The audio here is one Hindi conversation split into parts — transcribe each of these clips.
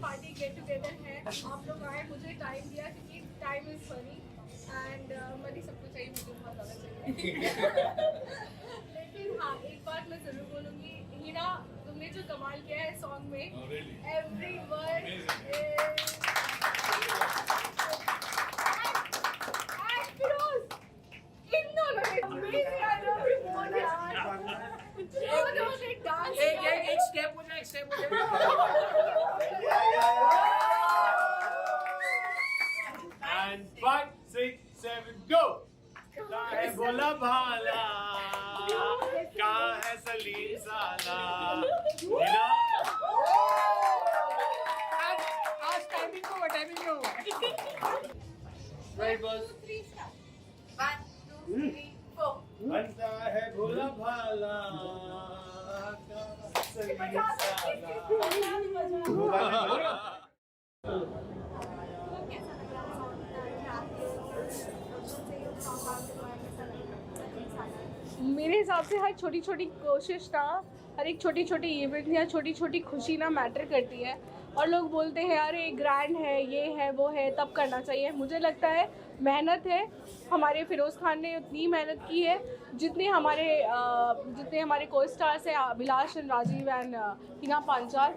पार्टी गेट टुगेदर है, आप लोग आए, मुझे टाइम दिया क्योंकि time is money and money सबको चाहिए, मुझे बहुत ज़्यादा चाहिए। लेकिन हाँ, एक बात मैं ज़रूर बोलूँगी, हीरा तुमने जो कमाल किया है सॉन्ग में, एवरी वर्ड इन दोनों ने amazing, I love you both यार। दोनों ने डांस एक स्टेप हो जाए, एक स्टेप हो जाए। And 5, 6, 7, go! कहाँ है भोला भाला, कहाँ है सलीम साला, आज टाइमिंग को होगा। Right, boss. 1, 2, 3, 4 बनता है भोला भाला, कहाँ सलीम साला। मेरे हिसाब से हर छोटी छोटी कोशिश ना, हर एक छोटी छोटी इवेंट या छोटी छोटी खुशी ना मैटर करती है। और लोग बोलते हैं अरे ग्रैंड है, ये है, वो है, तब करना चाहिए। मुझे लगता है मेहनत है, हमारे फिरोज़ खान ने उतनी मेहनत की है जितने हमारे को स्टार्स हैं, अभिलाष एंड राजीव एंड हिना पांचाल।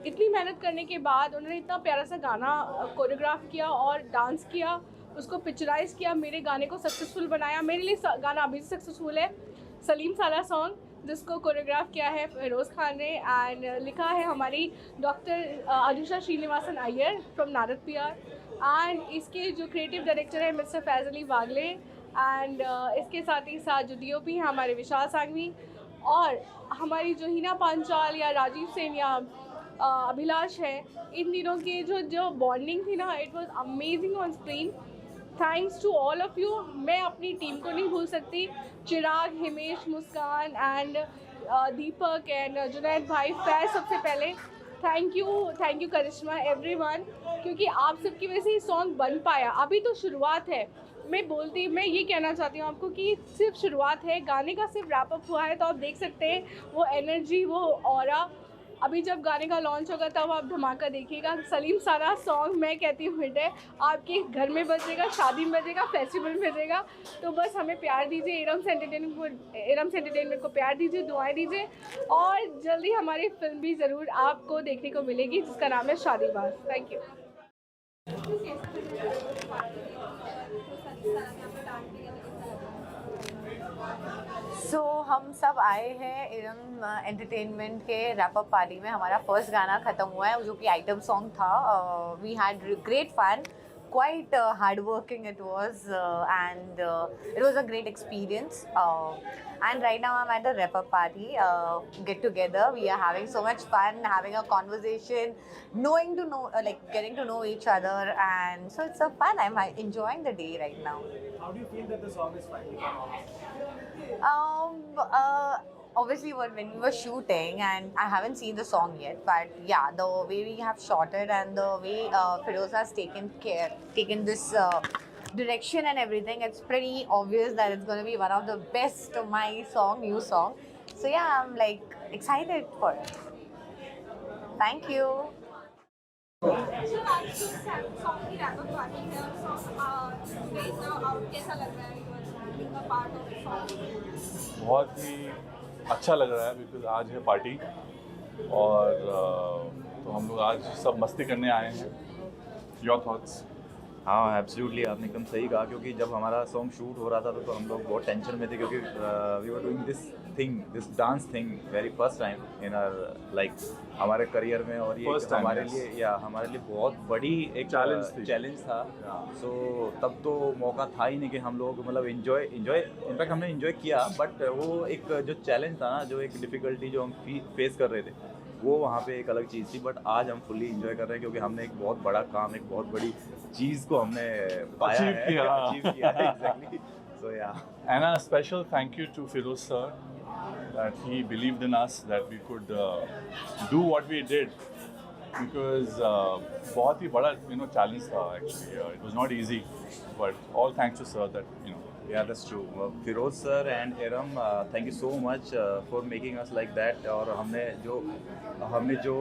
इतनी मेहनत करने के बाद उन्होंने इतना प्यारा सा गाना कोरियोग्राफ किया और डांस किया, उसको पिक्चराइज किया, मेरे गाने को सक्सेसफुल बनाया। मेरे लिए गाना अभी सक्सेसफुल है। सलीम साला सॉन्ग जिसको कोरियोग्राफ किया है फिरोज़ खान ने एंड लिखा है हमारी doctor Anusha Srinivasan Iyer from Narad PR and इसके जो क्रिएटिव डायरेक्टर है mister Faiz Ali Wagle and इसके साथ ही साथ जो DOP हैं हमारे विशाल सांघवी और हमारी जो हिना पांचाल या राजीव सेन या अभिलाष है, इन दिनों की जो बॉन्डिंग थी ना, it was amazing on screen. Thanks to all of you. मैं अपनी टीम को नहीं भूल सकती, चिराग, हिमेश, मुस्कान एंड दीपक एंड जुनैद भाई, फैज़ सबसे पहले थैंक यू करिश्मा, एवरीवन, क्योंकि आप सबकी वजह से ये सॉन्ग बन पाया। अभी तो शुरुआत है। मैं ये कहना चाहती हूँ आपको कि सिर्फ शुरुआत है, गाने का सिर्फ रैप अप हुआ है। तो आप देख सकते हैं वो एनर्जी, वो ऑरा। अभी जब गाने का लॉन्च होगा तब आप धमाका देखिएगा। सलीम सारा सॉन्ग मैं कहती हूँ हिट है, आपके घर में बजेगा, शादी में बजेगा, फेस्टिवल में बजेगा। तो बस हमें प्यार दीजिए, एरम्स एंटरटेनमेंट को प्यार दीजिए, दुआएं दीजिए और जल्दी हमारी फिल्म भी ज़रूर आपको देखने को मिलेगी जिसका नाम है शादीबाज। Thank you. हम सब आए हैं इरम एंटरटेनमेंट के रैप अप पार्टी में। हमारा फर्स्ट गाना ख़त्म हुआ है जो कि आइटम सॉन्ग था। We had great fun, quite hardworking it was, and it was a great experience. And right now I'm at the wrap-up party, get together. We are having so much fun, having a conversation, getting to know each other, and so it's so fun. I'm enjoying the day right now. How do you feel that the song is finally come out? Obviously when we were shooting, and I haven't seen the song yet, but yeah, the way we have shot it and the way Firoz has taken this direction and everything, it's pretty obvious that it's going to be one of the best of my new song. So yeah, I'm like excited for it. Thank you. बहुत ही अच्छा लग रहा है बिकॉज आज है पार्टी और तो हम लोग आज सब मस्ती करने आए हैं। Your thoughts? हाँ एब्सोल्युटली, आपने एकदम सही कहा, क्योंकि जब हमारा सॉन्ग शूट हो रहा था तो हम लोग बहुत टेंशन में थे, क्योंकि we were doing this dance thing very first time in our हमारे करियर में, और ये हमारे लिए बहुत बड़ी एक चैलेंज था। सो तब तो मौका था ही नहीं कि हम लोग मतलब इन्जॉय इनफैक्ट हमने इन्जॉय किया, बट वो एक जो चैलेंज था ना, जो एक डिफ़िकल्टी जो हम फेस कर रहे थे, वो वहाँ पे एक अलग चीज़ थी। बट आज हम फुल्ली इंजॉय कर रहे हैं क्योंकि हमने एक बहुत बड़ा काम, एक बहुत बड़ी चीज़ को हमने पाया है, अचीव किया है। Exactly. So yeah, and a special thank you to Firoz sir that he believed in us, that we could do what we did, because बहुत ही बड़ा challenge था actually. It was not easy, but all thanks to sir that yeah, that's true. Firoz sir and Iram, thank you so much for making us like that. और हमने जो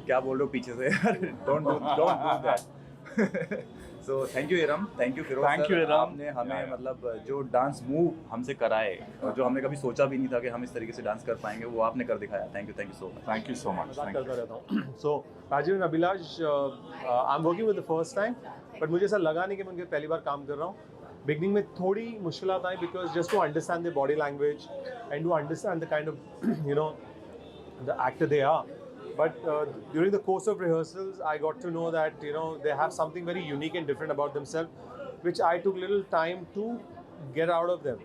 क्या बोल रहे हो पीछे से don't do that so thank you Iram, thank you Firoz Thank sir, you, Iram. आपने हमें मतलब जो डांस मूव हमसे कराए और जो हमने कभी सोचा भी नहीं था कि हम इस तरीके से डांस कर पाएंगे, वो आपने कर दिखाया. Thank you so much. Thank you so much. मजाक Thank you. करता रहता हूँ. So Rajiv and Abhilash, I'm working with the first time, but मुझे ऐसा लगा नहीं कि मैं उनके पहली बार काम कर रहा हूँ. बिगनिंग में थोड़ी मुश्किलात आई because just to understand their body language and to understand the kind of you know the actor they are. But during the course of rehearsals, I got to know that they have something very unique and different about themselves, which I took little time to get out of them.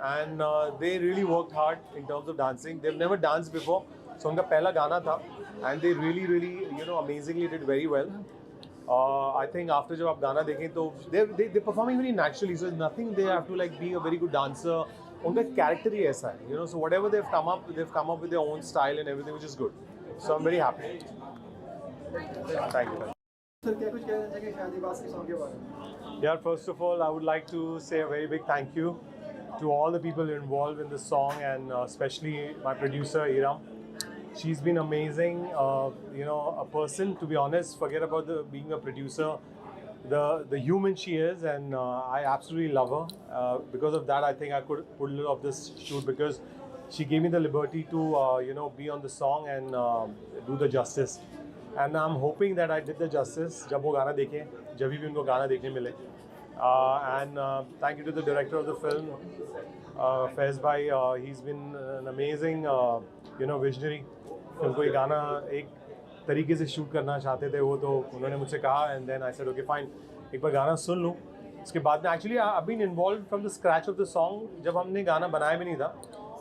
And they really worked hard in terms of dancing. They've never danced before, so उनका पहला गाना था, and they really amazingly did very well. I think after जब आप गाना देखें तो they're performing very naturally, so there's nothing they have to be a very good dancer. उनका character ही ऐसा है, so whatever they've come up with their own style and everything, which is good. So I'm very happy. Thank you. Sir क्या कुछ कहना चाहिए शादी बास के सॉन्ग के बारे में? Yeah, first of all, I would like to say a very big thank you to all the people involved in this song, and especially my producer Iram. She's been amazing. A person, to be honest, forget about being a producer. The human she is, and I absolutely love her. Because of that, I think I could put a little of this shoot because she gave me the liberty to be on the song and do the justice. And I'm hoping that I did the justice. जब वो गाना देखें, जब भी उनको गाना देखने मिले. And thank you to the director of the film, Faiz Bhai. He's been an amazing visionary. उनको ये गाना एक तरीके से शूट करना चाहते थे वो, तो उन्होंने मुझसे कहा, and then I said okay fine, एक बार गाना सुन लूँ. उसके बाद में actually I've been involved from the scratch of the song. जब हमने गाना बनाया भी नहीं था,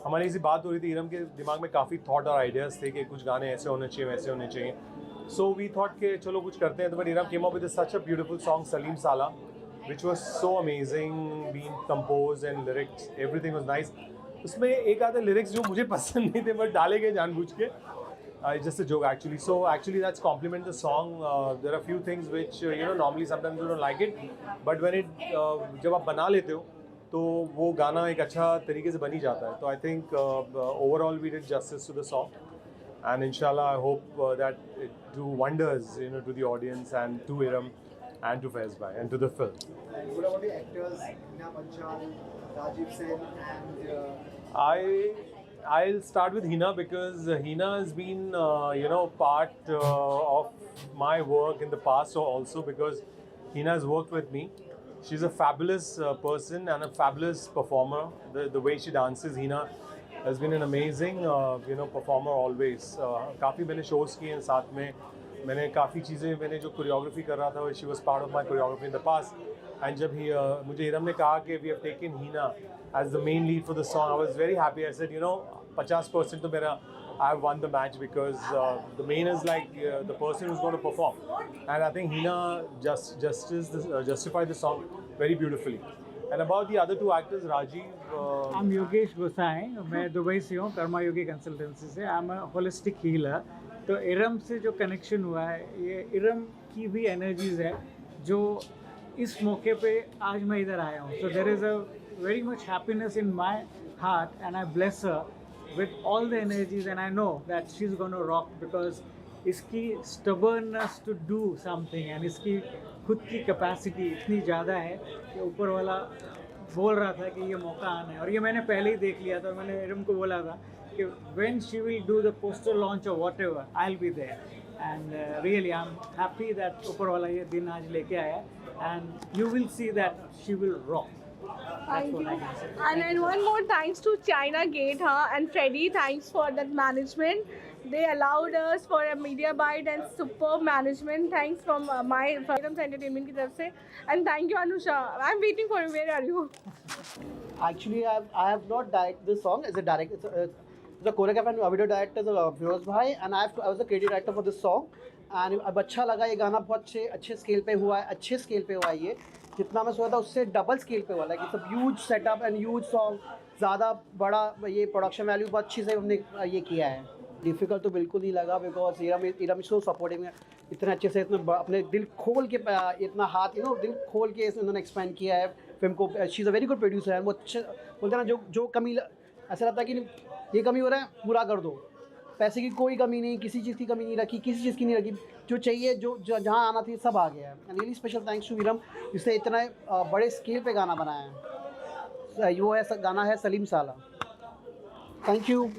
हमारी ऐसी बात हो रही थी, इरम के दिमाग में काफ़ी थॉट और आइडियाज़ थे कि कुछ गाने ऐसे होने चाहिए, वैसे होने चाहिए. So we thought कि चलो कुछ करते हैं. तो but Iram came up with such a beautiful song, Salim Sala, which was so amazing, being composed and lyrics, everything was nice. उसमें एक आधे lyrics जो मुझे पसंद नहीं थे but डाले गए जानबूझ के. It's just a joke actually. So actually that's compliment the song. There are a few things which normally sometimes you don't like it, but when it जब आप बना लेते हो तो वो गाना एक अच्छा तरीके से बन ही जाता है. तो I think overall we did justice to the song, and inshallah I hope that it do wonders to the audience and to Iram and to Faiz Bhai and to the film. And what about the actors, Hina Panchal, Rajiv Sen, and I'll start with Hina because Hina has been part of my work in the past also, because Hina has worked with me. She's a fabulous person and a fabulous performer. The way she dances, Hina has been an amazing performer always. काफ़ी मैंने shows किए हैं साथ में. मैंने काफ़ी चीज़ें, मैंने जो कोरियोग्राफी कर रहा था, she was part of my choreography in the past. And जब मुझे इरम ने कहा कि we have taken Hina as the main lead for the song, I was very happy. I said 50% तो मेरा I've won the match, because the main is the person who's going to perform, and I think Hina justified the song very beautifully. And about the other two actors, Rajiv. I'm Yogesh Gosai. मैं दुबई से हूँ, कर्मा योगी कंसल्टेंसी से. I'm a holistic healer. तो इरम से जो कनेक्शन हुआ है, ये इरम की भी एनर्जीज है जो इस मौके पे आज मैं इधर आया हूँ. So there is a very much happiness in my heart, and I bless her with all the energies, and I know that she's going to rock, because इसकी stubbornness to do something and इसकी खुद की कैपेसिटी इतनी ज़्यादा है कि ऊपर वाला बोल रहा था कि ये मौका आना है. और ये मैंने पहले ही देख लिया था. मैंने इरम को बोला था कि when she will do the poster launch or whatever, I'll be there. And really I'm happy that ऊपर वाला ये दिन आज लेके आया, and you will see that she will rock. Thank you. And one more thanks to China Gate and Freddie. Thanks for that management. They allowed us for a media bite and superb management. Thanks from my Freedom's Entertainment की तरफ से. And thank you Anusha. I'm waiting for you. Where are you? actually I have not directed this song as a director. The choreographer and video director is Firoz Bhai, and I was the creative director for this song. And अब अच्छा लगा, ये गाना बहुत अच्छे स्केल पे हुआ है, अच्छे स्केल पे हुआ है. ये जितना मैं सोचा था उससे डबल स्केल पे हुआ है. कि सब huge setup and huge song, ज़्यादा बड़ा ये प्रोडक्शन वैल्यू बहुत अच्छी से हमने ये किया है. डिफ़िकल्ट तो बिल्कुल नहीं लगा, बिकॉज इरम सो सपोर्टिंग है. इतने अच्छे से इतना अपने दिल खोल के इतना हाथ दिल खोल के उन्होंने एक्सपेंड किया है फिल्म को. She is a very good producer. वो अच्छे बोलते हैं ना, जो कमी ऐसा लगता है कि ये कमी हो रहा है पूरा कर दो, पैसे की कोई कमी नहीं, किसी चीज़ की कमी नहीं रखी, किसी चीज़ की नहीं रखी, जो चाहिए जो जहाँ आना थी सब आ गया है। And really special thanks to Iram, इसने इतना बड़े स्केल पे गाना बनाया है। वो है गाना है सलीम साला। Thank you.